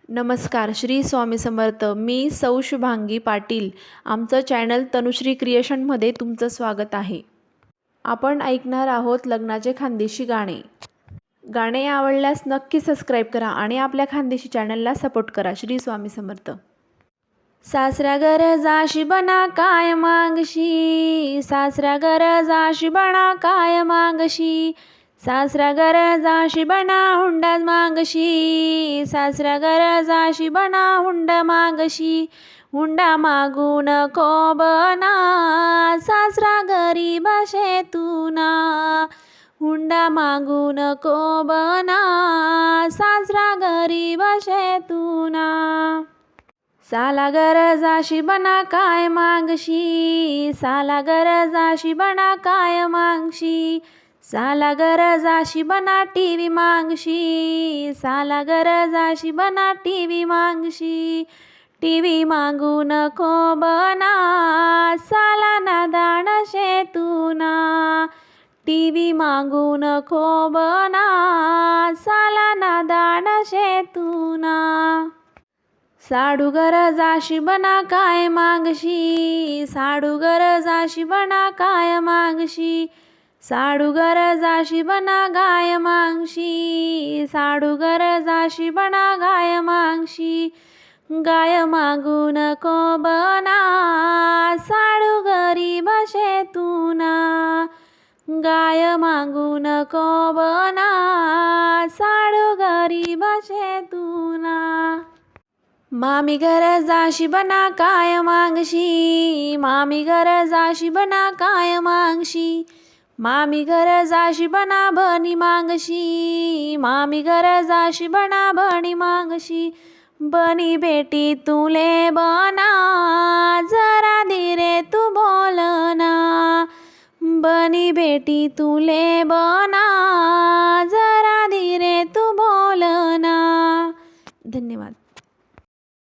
नमस्कार, श्री स्वामी समर्थ. मी सौ शुभांगी पाटील. आमचं चॅनल तनुश्री क्रिएशनमध्ये तुमचं स्वागत आहे. आपण ऐकणार आहोत लग्नाचे खानदेशी गाणे. गाणे आवडल्यास नक्की सबस्क्राईब करा आणि आपल्या खानदेशी चॅनलला सपोर्ट करा. श्री स्वामी समर्थ. सासऱ्या गरजाशी बना काय मागशी, सासऱ्या गरजाशी बना काय मागशी, सासऱ्या गरजाशी बना हुंडा मागशी, सासऱ्या गरजाशी बना हुंडा मागशी, हुंडा मागू नको बना सासरा गरीब शेतूना, हुंडा मागू नको बना सासरा गरीब शेतूना. साला गरजाशी बना काय मागशी, साला गरजाशी बना काय मागशी, साला गरजाशी बना टीव्ही मागशी, साला गरजाशी बना टीव्ही मागशी, टीव्ही मागू नको बना साला नादान शेतूना, टीव्ही मागू नको बना साला नादान शेतूना. साडू गरजाशी बना काय मागशी, साडू गरजाशी बना काय मागशी, साडू गरजाशी बना गाय मागशी, साडू गरजाशी बना गाय मागशी, गाय मागू नको बना साडू गरीब शेतूना, गाय मागू नको बना साडू गरीब शेतूना. मामी गरजाशी बना काय मागशी, मामी गरजाशी बना काय मागशी, मामी गरजाशी बना बनी मागशी, मामी गरजाशी बना बनी मागशी, बनी बेटी तुले बना जरा धीरे तू बोलना, बनी बेटी तुले बना जरा धीरे तू बोलना. धन्यवाद.